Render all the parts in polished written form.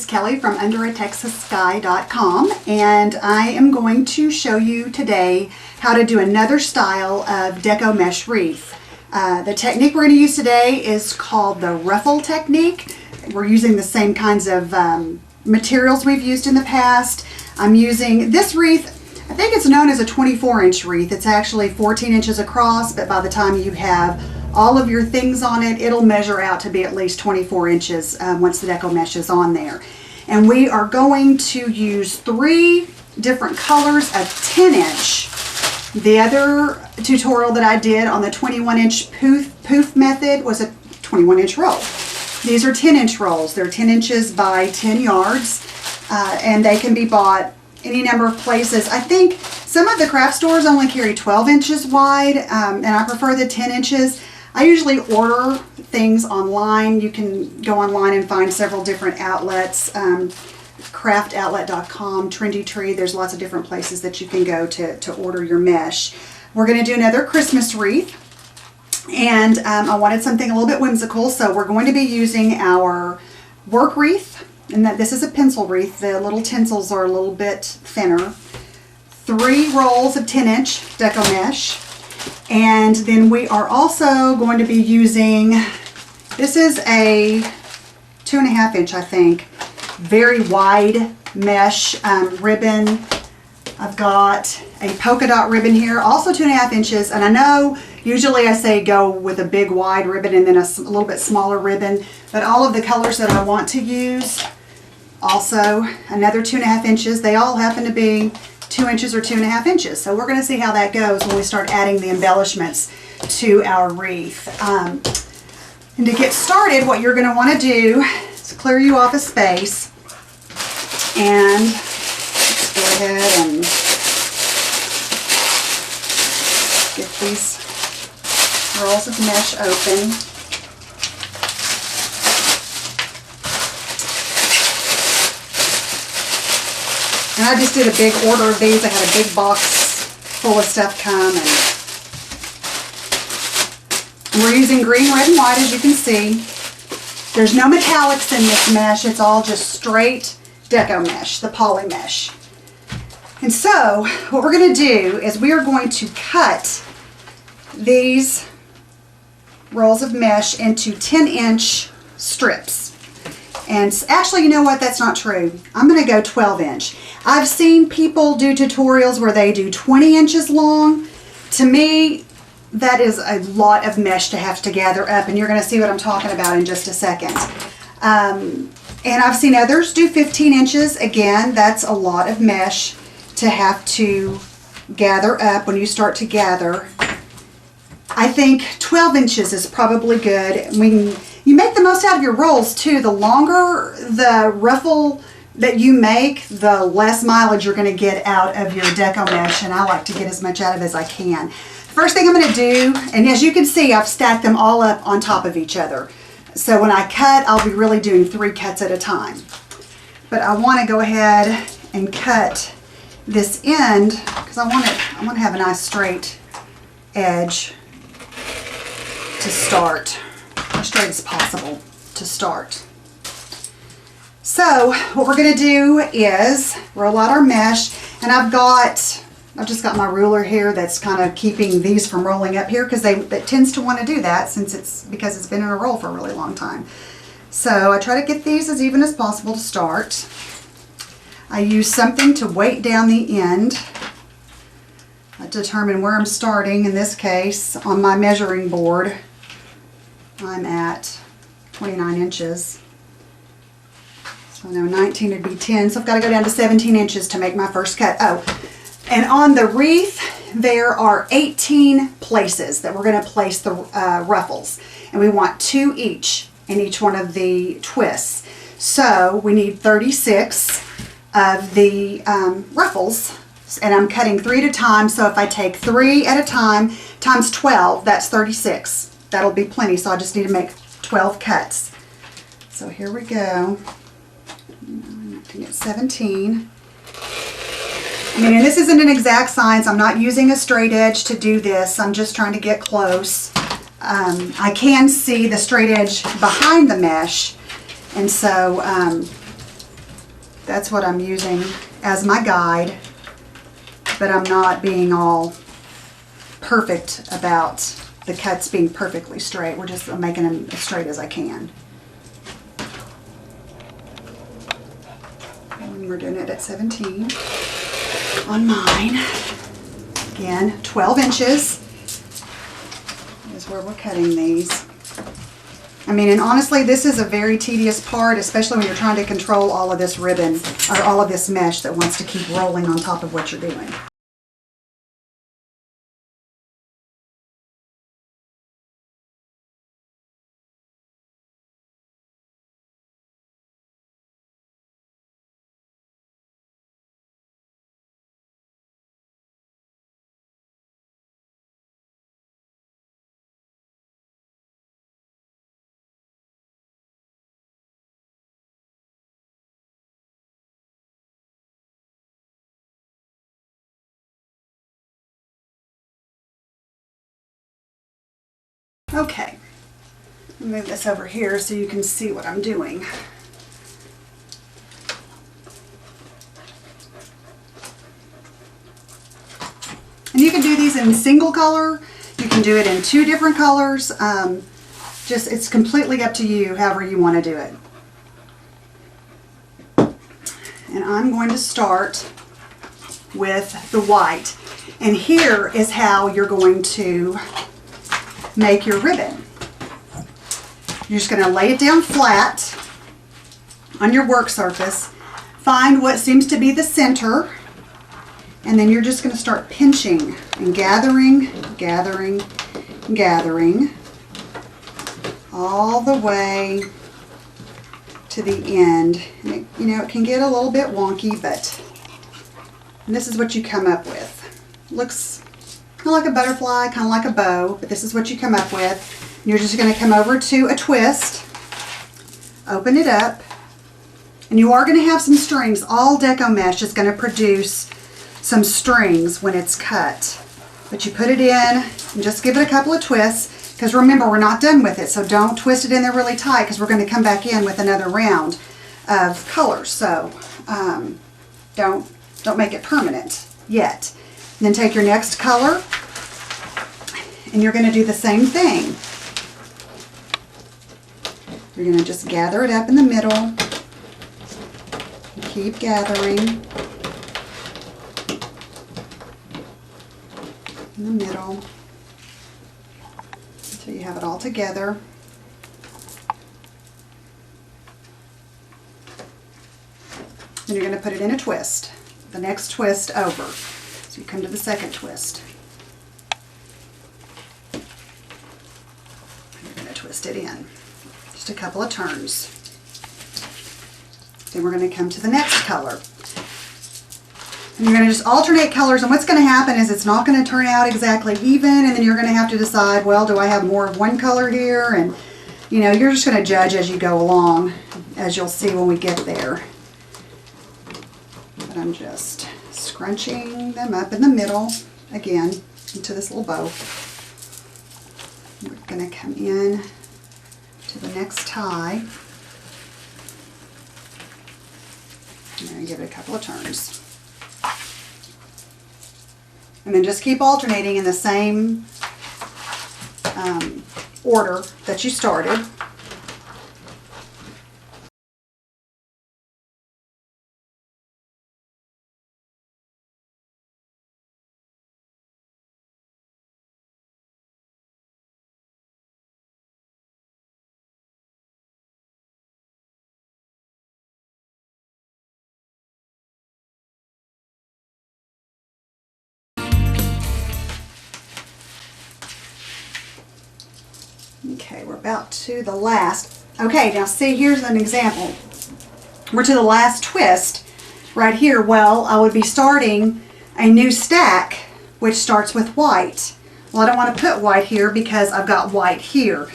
Kelly from underatexassky.com, and I am going to show you today how to do another style of Deco mesh wreath. The technique we're going to use today is called the Ruffle technique. We're using the same kinds of materials we've used in the past. I'm using this wreath. I think it's known as a 24-inch wreath. It's actually 14 inches across, but by the time you have all of your things on it, it'll measure out to be at least 24 inches once the Deco mesh is on there. And we are going to use 3 different colors of 10-inch. The other tutorial that I did on the 21-inch poof method was a 21-inch roll. These are 10-inch rolls. They're 10 inches by 10 yards, and they can be bought any number of places. I think some of the craft stores only carry 12 inches wide, and I prefer the 10 inches. I usually order things online. You can go online and find several different outlets, craftoutlet.com, Trendy Tree. There's lots of different places that you can go to order your mesh. We're going to do another Christmas wreath, and I wanted something a little bit whimsical, so we're going to be using our work wreath, and this is a pencil wreath. The little tinsels are a little bit thinner. 3 rolls of 10-inch Deco mesh. And then we are also going to be using, this is a 2.5 inch, I think, very wide mesh ribbon. I've got a polka dot ribbon here, also 2.5 inches. And I know usually I say go with a big wide ribbon and then a little bit smaller ribbon, but all of the colors that I want to use, also another 2.5 inches. They all happen to be 2 inches or 2.5 inches. So we're going to see how that goes when we start adding the embellishments to our wreath. And to get started, what you're going to want to do is clear you off a space, and let's go ahead and get these rolls of mesh open. And I just did a big order of these. I had a big box full of stuff come. And we're using green, red, and white, as you can see. There's no metallics in this mesh. It's all just straight Deco mesh, the poly mesh. And so what we're going to do is we are going to cut these rolls of mesh into 10-inch strips. And actually, you know what? That's not true. I'm going to go 12-inch. I've seen people do tutorials where they do 20 inches long. To me, that is a lot of mesh to have to gather up, and you're going to see what I'm talking about in just a second. And I've seen others do 15 inches. Again, that's a lot of mesh to have to gather up when you start to gather. I think 12 inches is probably good. You make the most out of your rolls too. The longer the ruffle that you make, the less mileage you're going to get out of your Deco mesh, and I like to get as much out of it as I can. First thing I'm going to do, and as you can see, I've stacked them all up on top of each other. So when I cut, I'll be really doing 3 cuts at a time. But I want to go ahead and cut this end because I want to have a nice straight edge to start. As straight as possible to start. So what we're going to do is roll out our mesh, and I've just got my ruler here that's kind of keeping these from rolling up here because it tends to want to do that because it's been in a roll for a really long time. So I try to get these as even as possible to start. I use something to weight down the end. I determine where I'm starting. In this case, on my measuring board, I'm at 29 inches. So no, 19 would be 10. So I've got to go down to 17 inches to make my first cut. Oh, and on the wreath, there are 18 places that we're going to place the ruffles. And we want 2 each in each one of the twists. So we need 36 of the ruffles. And I'm cutting 3 at a time. So if I take 3 at a time times 12, that's 36. That'll be plenty, so I just need to make 12 cuts. So here we go. I'm at 17. I mean, and this isn't an exact science. I'm not using a straight edge to do this. I'm just trying to get close. I can see the straight edge behind the mesh, and so That's what I'm using as my guide, but I'm not being all perfect about the cuts being perfectly straight. We're just making them as straight as I can. And we're doing it at 17 on mine. Again, 12 inches is where we're cutting these. I mean, and honestly, this is a very tedious part, especially when you're trying to control all of this ribbon or all of this mesh that wants to keep rolling on top of what you're doing. Okay, I'll move this over here so you can see what I'm doing. And you can do these in single color. You can do it in 2 different colors. Just, it's completely up to you, however you want to do it. And I'm going to start with the white. And here is how you're going to make your ribbon. You're just going to lay it down flat on your work surface. Find what seems to be the center. And then you're just going to start pinching and gathering, gathering, gathering all the way to the end. And it, you know, it can get a little bit wonky, but this is what you come up with. Looks kind of like a butterfly, kind of like a bow, but this is what you come up with. You're just going to come over to a twist, open it up, and you are going to have some strings. All Deco mesh is going to produce some strings when it's cut. But you put it in and just give it a couple of twists, because remember, we're not done with it, so don't twist it in there really tight, because we're going to come back in with another round of colors. So don't make it permanent yet. And then take your next color, and you're going to do the same thing. You're going to just gather it up in the middle. Keep gathering in the middle until you have it all together. Then you're going to put it in a twist. The next twist over. So you come to the second twist. You're going to twist it in. Just a couple of turns. Then we're going to come to the next color. And you're going to just alternate colors, and what's going to happen is it's not going to turn out exactly even, and then you're going to have to decide, well, do I have more of one color here? And you know, you're just going to judge as you go along, as you'll see when we get there. But I'm just scrunching them up in the middle, again, into this little bow. We're going to come in to the next tie. And then give it a couple of turns. And then just keep alternating in the same order that you started. Okay, we're about to the last. Okay, now see, here's an example. We're to the last twist right here. Well, I would be starting a new stack, which starts with white. Well, I don't want to put white here because I've got white here.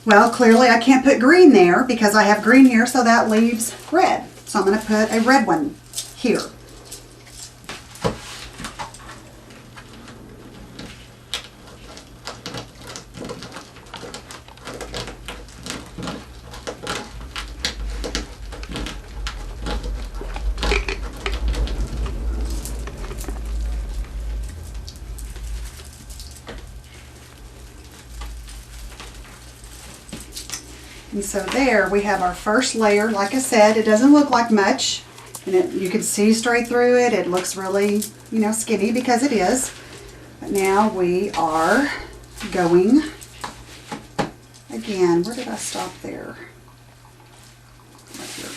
Well, clearly I can't put green there because I have green here, so that leaves red. So I'm going to put a red one here. And so there we have our first layer. Like I said, it doesn't look like much, and you can see straight through it. It looks really, you know, skinny because it is. But now we are going, again, where did I stop there? Right here.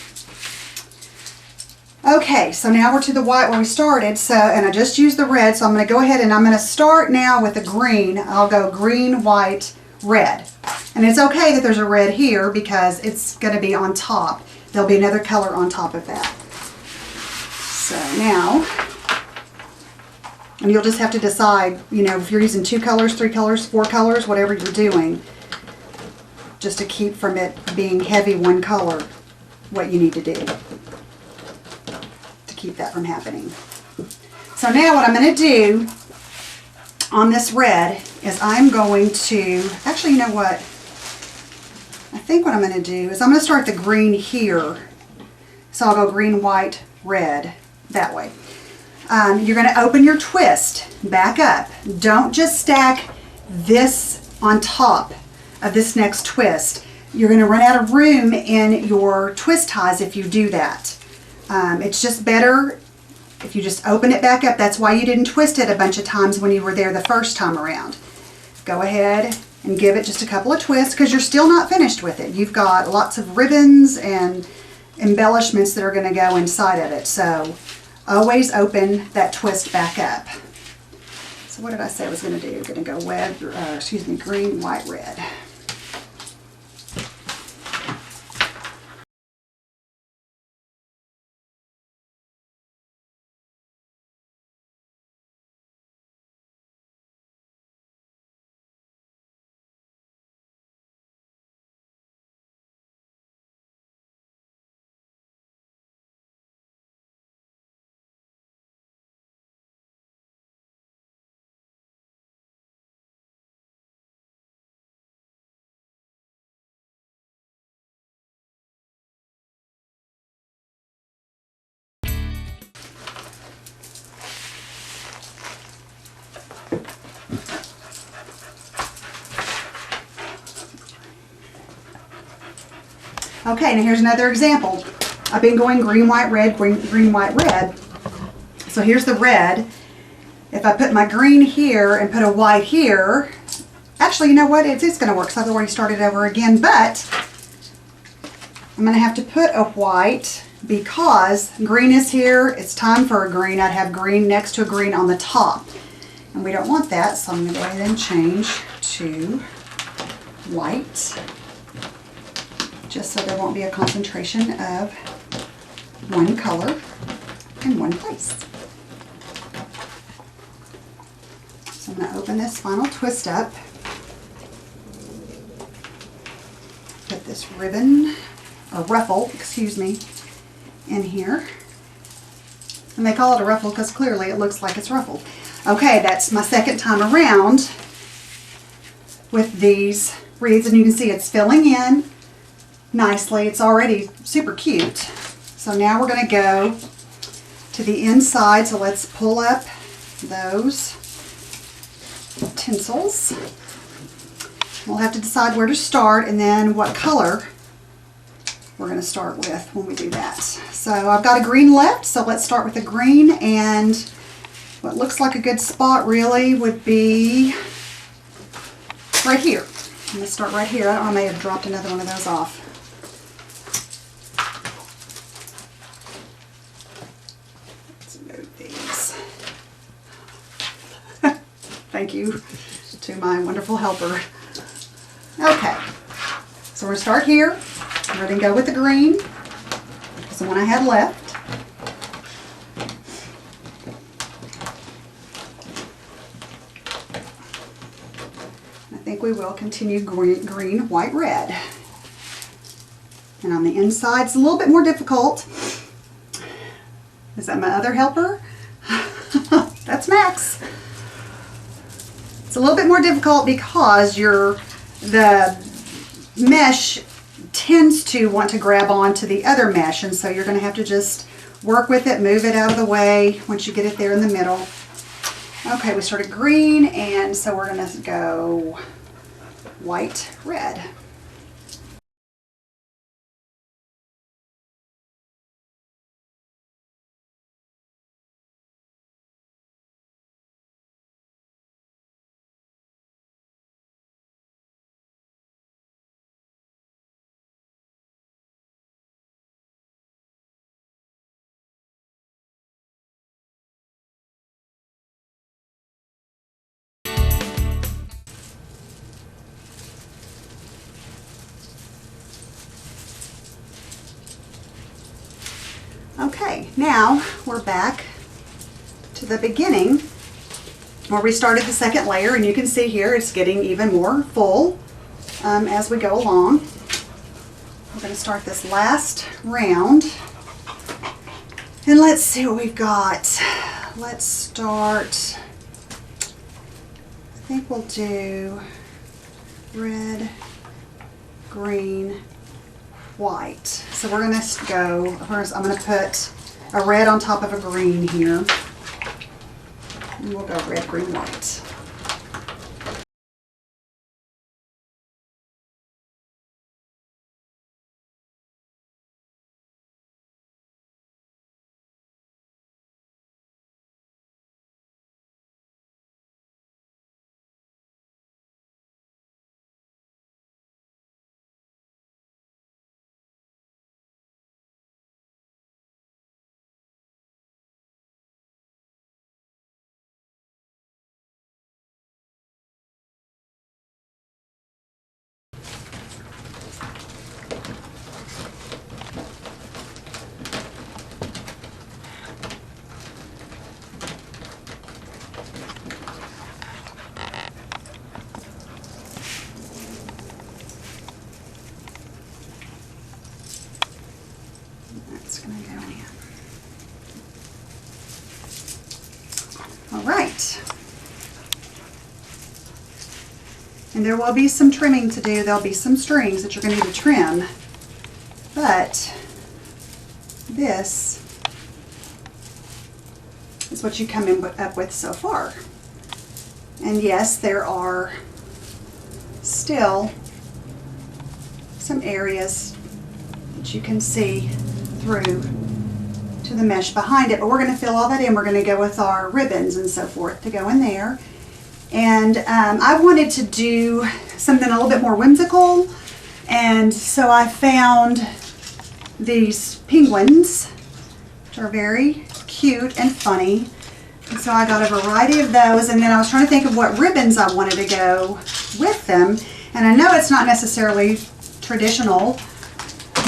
Okay, so now we're to the white where we started, so, and I just used the red, so I'm going to go ahead and I'm going to start now with the green. I'll go green, white, red. And it's okay that there's a red here because it's going to be on top. There'll be another color on top of that. So now, and you'll just have to decide, you know, if you're using 2 colors, 3 colors, 4 colors, whatever you're doing, just to keep from it being heavy one color, what you need to do to keep that from happening. So now what I'm going to do on this red is I'm going to, actually, you know what? I think what I'm going to do is I'm going to start the green here. So I'll go green, white, red, that way. You're going to open your twist back up. Don't just stack this on top of this next twist. You're going to run out of room in your twist ties if you do that. It's just better if you just open it back up. That's why you didn't twist it a bunch of times when you were there the first time around. Go ahead and give it just a couple of twists because you're still not finished with it. You've got lots of ribbons and embellishments that are going to go inside of it. So always open that twist back up. So what did I say I was going to do? Going to go green, white, red. Okay, now here's another example. I've been going green, white, red, green, white, red. So here's the red. If I put my green here and put a white here, actually, you know what? It's going to work, so I've already started over again, but I'm going to have to put a white because green is here. It's time for a green. I'd have green next to a green on the top, and we don't want that, so I'm going to go ahead and change to white, just so there won't be a concentration of one color in one place. So I'm going to open this final twist up, put this ribbon, or ruffle, excuse me, in here. And they call it a ruffle because clearly it looks like it's ruffled. Okay, that's my second time around with these wreaths, and you can see it's filling in nicely. It's already super cute. So now we're going to go to the inside. So let's pull up those tinsels. We'll have to decide where to start and then what color we're going to start with when we do that. So I've got a green left, so let's start with the green, and what looks like a good spot really would be right here. I'm going to start right here. I may have dropped another one of those off. Thank you to my wonderful helper. Okay, so we're going to start here. We're going to go with the green. It's the one I had left. I think we will continue green, white, red. And on the inside, it's a little bit more difficult. Is that my other helper? That's Max. It's a little bit more difficult because the mesh tends to want to grab onto the other mesh, and so you're going to have to just work with it, move it out of the way once you get it there in the middle. Okay, we started green, and so we're going to go white, red. Okay, now we're back to the beginning where we started the second layer, and you can see here it's getting even more full as we go along. We're going to start this last round, and let's see what we've got. Let's start, I think we'll do red, green, white. So we're going to go, first I'm going to put a red on top of a green here. And we'll go red, green, white. That's going to go in. All right. And there will be some trimming to do. There'll be some strings that you're going to need to trim. But this is what you come up with so far. And yes, there are still some areas that you can see through to the mesh behind it, but we're going to fill all that in. We're going to go with our ribbons and so forth to go in there. And I wanted to do something a little bit more whimsical, and so I found these penguins, which are very cute and funny. And so I got a variety of those, and then I was trying to think of what ribbons I wanted to go with them. And I know it's not necessarily traditional,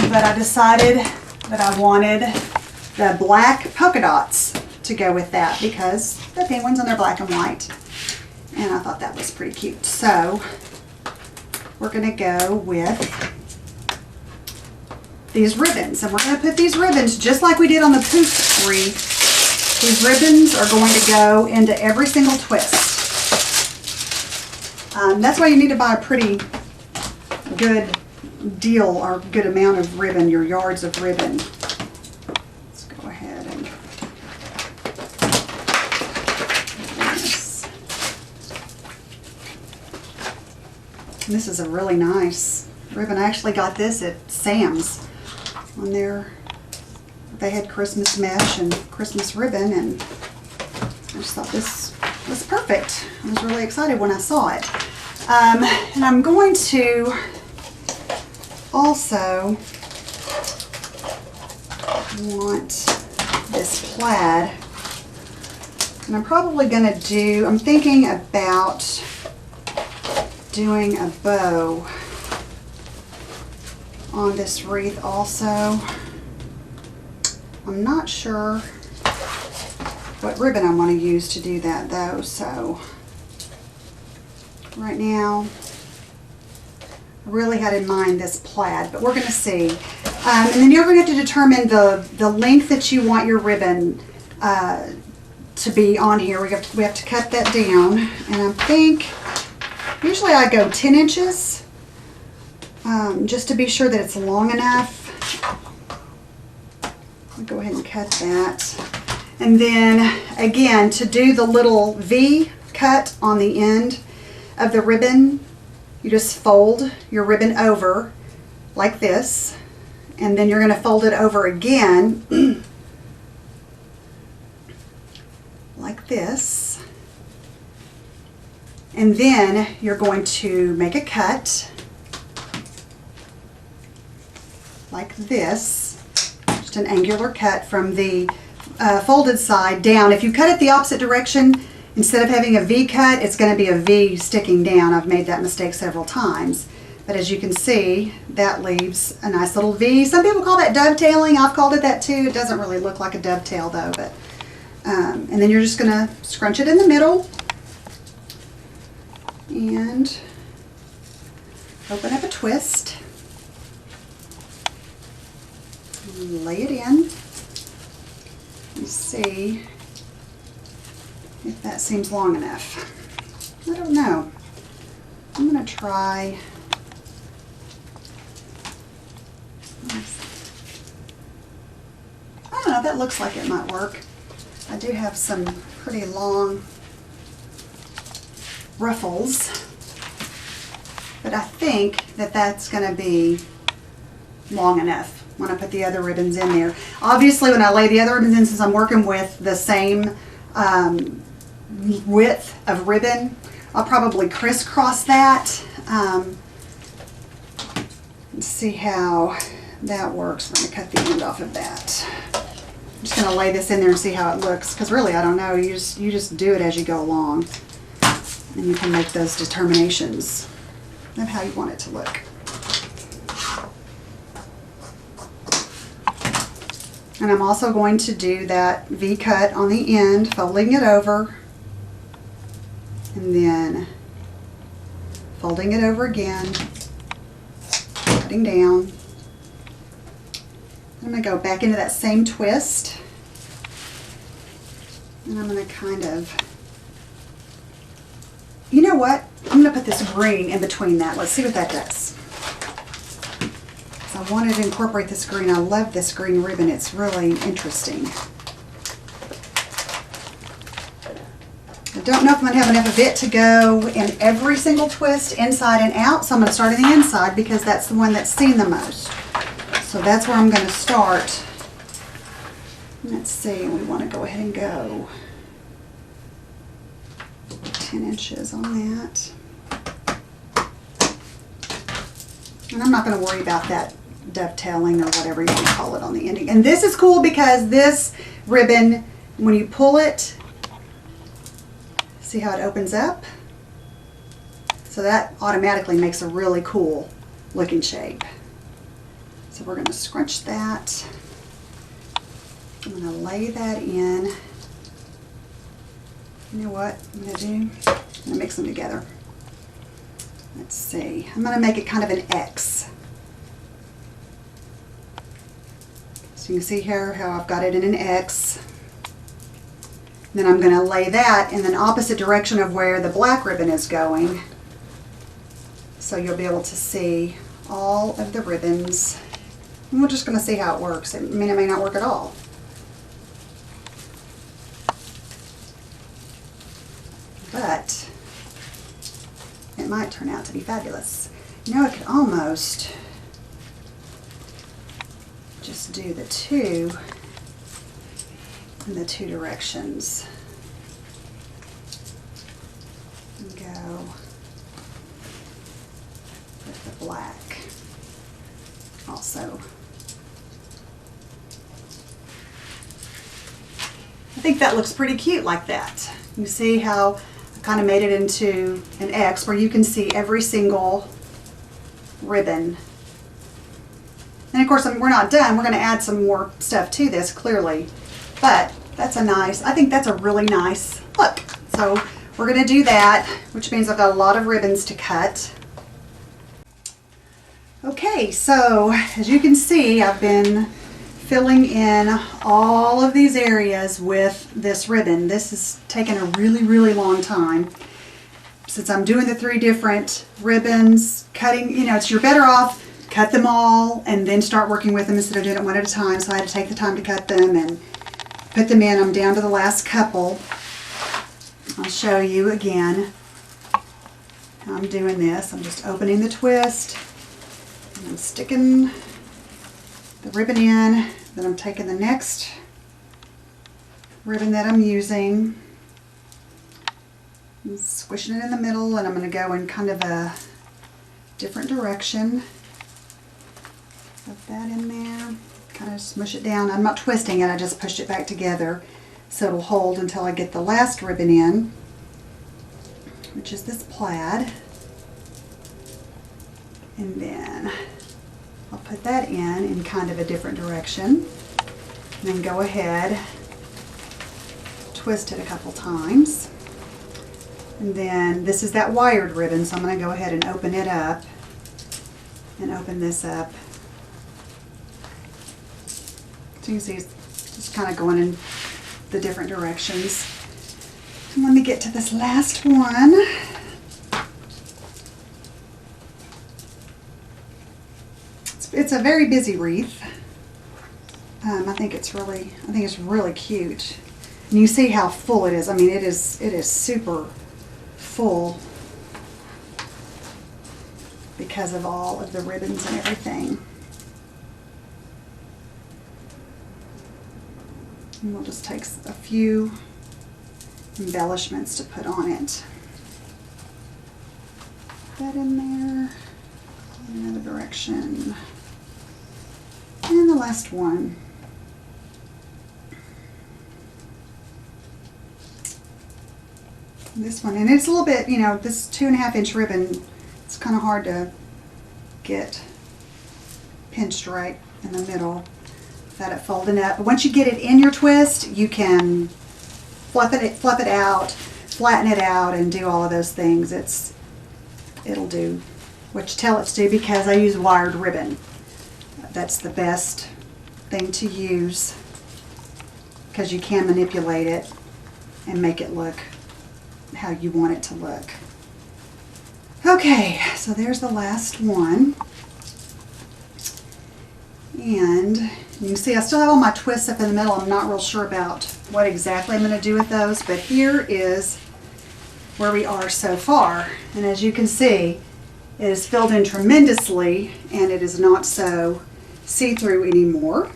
but I decided that I wanted the black polka dots to go with that because the penguins and they're black and white. And I thought that was pretty cute. So we're going to go with these ribbons. And we're going to put these ribbons just like we did on the poof wreath. These ribbons are going to go into every single twist. That's why you need to buy a pretty good deal or good amount of ribbon, your yards of ribbon. Let's go ahead and this is a really nice ribbon. I actually got this at Sam's on there. They had Christmas mesh and Christmas ribbon, and I just thought this was perfect. I was really excited when I saw it. And I'm going to also want this plaid, and I'm probably going to do, I'm thinking about doing a bow on this wreath also. I'm not sure what ribbon I want to use to do that though, so right now I really had in mind this plaid, but we're going to see. And then you're going to have to determine the length that you want your ribbon to be on here. We have to cut that down, and I think usually I go 10 inches just to be sure that it's long enough. I'll go ahead and cut that. And then again, to do the little V cut on the end of the ribbon, you just fold your ribbon over like this, and then you're going to fold it over again like this, and then you're going to make a cut like this, just an angular cut from the folded side down. If you cut it the opposite direction, instead of having a V cut, it's going to be a V sticking down. I've made that mistake several times. But as you can see, that leaves a nice little V. Some people call that dovetailing. I've called it that too. It doesn't really look like a dovetail though, but and then you're just gonna scrunch it in the middle and open up a twist. Lay it in and see if that seems long enough. I don't know. I'm going to try. I don't know, that looks like it might work. I do have some pretty long ruffles, but I think that that's going to be long enough when I put the other ribbons in there. Obviously, when I lay the other ribbons in, since I'm working with the same width of ribbon, I'll probably crisscross that and see how that works. We're going to cut the end off of that. I'm just going to lay this in there and see how it looks, because really I don't know. You just do it as you go along, and you can make those determinations of how you want it to look. And I'm also going to do that V-cut on the end, folding it over, and then folding it over again, cutting down. I'm going to go back into that same twist, and I'm going to kind of, you know what? I'm going to put this green in between that. Let's see what that does. I wanted to incorporate this green. I love this green ribbon. It's really interesting. I don't know if I'm going to have enough of it to go in every single twist, inside and out, so I'm going to start in the inside because that's the one that's seen the most. So that's where I'm going to start. Let's see, we want to go ahead and go 10 inches on that. And I'm not going to worry about that dovetailing or whatever you want to call it on the ending. And this is cool because this ribbon, when you pull it, see how it opens up? So that automatically makes a really cool looking shape. So we're going to scrunch that. I'm going to lay that in. You know what I'm going to do? I'm going to mix them together. Let's see. I'm going to make it kind of an X. So you can see here how I've got it in an X. And then I'm going to lay that in the opposite direction of where the black ribbon is going. So you'll be able to see all of the ribbons. And we're just going to see how it works. I mean, it may not work at all. But it might turn out to be fabulous. You know, I could almost just do the two in the two directions and go with the black also. I think that looks pretty cute like that. You see how I kind of made it into an X where you can see every single ribbon. And of course, we're not done. We're going to add some more stuff to this, clearly. But that's a nice, I think that's a really nice look. So we're going to do that, which means I've got a lot of ribbons to cut. Okay, so as you can see, I've been filling in all of these areas with this ribbon. This has taken a really, really long time. Since I'm doing the 3 different ribbons, cutting, you know, you're better off cut them all and then start working with them instead of doing it one at a time. So I had to take the time to cut them and put them in. I'm down to the last couple. I'll show you again how I'm doing this. I'm just opening the twist and I'm sticking the ribbon in. Then I'm taking the next ribbon that I'm using and squishing it in the middle, and I'm going to go in kind of a different direction. Put that in there, kind of smush it down. I'm not twisting it, I just pushed it back together so it'll hold until I get the last ribbon in, which is this plaid. And then I'll put that in kind of a different direction. And then go ahead, twist it a couple times. And then this is that wired ribbon, so I'm going to go ahead and open it up and open this up. So you can see it's just kind of going in the different directions. And let me get to this last one. It's a very busy wreath. I think it's really cute. And you see how full it is. I mean, it is super full because of all of the ribbons and everything. And we'll just take a few embellishments to put on it. Put that in there. Another direction. And the last one. This one, and it's a little bit, you know, this 2.5 inch ribbon, it's kind of hard to get pinched right in the middle without it folding up. But once you get it in your twist, you can fluff it out, flatten it out, and do all of those things. It'll do what you tell it to do, because I use wired ribbon. That's the best thing to use because you can manipulate it and make it look how you want it to look. Okay, so there's the last one. And you can see I still have all my twists up in the middle. I'm not real sure about what exactly I'm going to do with those, but here is where we are so far. And as you can see, it is filled in tremendously, and it is not so see-through anymore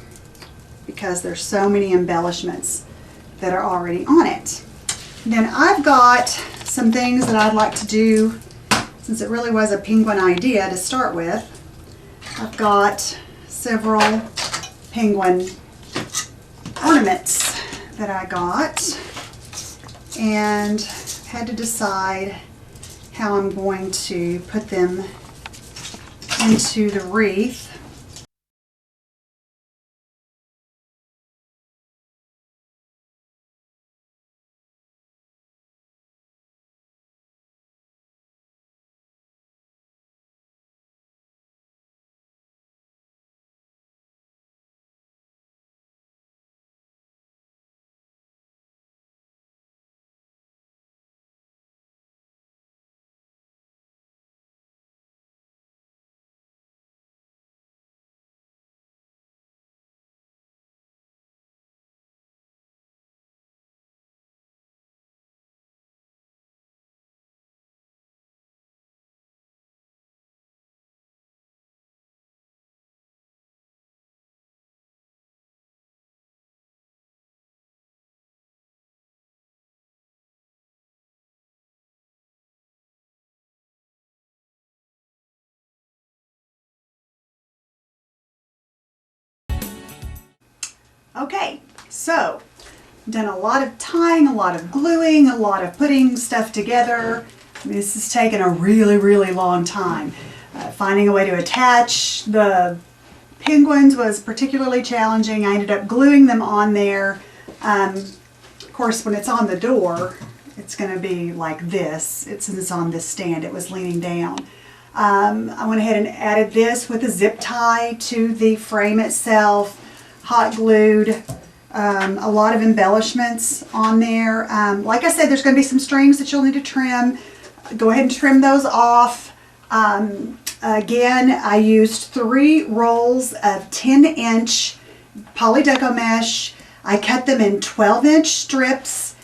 because there's so many embellishments that are already on it. Then I've got some things that I'd like to do, since it really was a penguin idea to start with. I've got several penguin ornaments that I got, and had to decide how I'm going to put them into the wreath. Okay, so I've done a lot of tying, a lot of gluing, a lot of putting stuff together. I mean, this has taken a really, really long time. Finding a way to attach the penguins was particularly challenging. I ended up gluing them on there. Of course, when it's on the door, it's going to be like this. Since it's on this stand, it was leaning down. I went ahead and added this with a zip tie to the frame itself. Hot glued a lot of embellishments on there. Like I said, there's going to be some strings that you'll need to trim. Go ahead and trim those off. Again, I used 3 rolls of 10-inch poly deco mesh. I cut them in 12-inch strips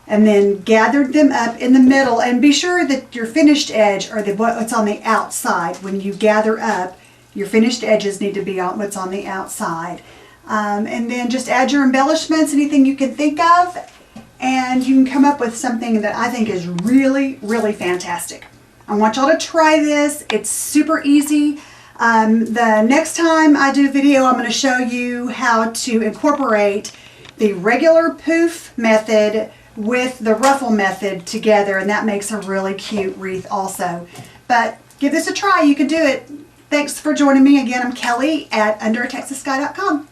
and then gathered them up in the middle. And be sure that your finished edge, or what's on the outside, when you gather up, your finished edges need to be on what's on the outside. And then just add your embellishments, anything you can think of, and you can come up with something that I think is really, really fantastic. I want y'all to try this. It's super easy. The next time I do a video, I'm going to show you how to incorporate the regular poof method with the ruffle method together, and that makes a really cute wreath also. But give this a try. You can do it. Thanks for joining me again. I'm Kelly at underatexasky.com.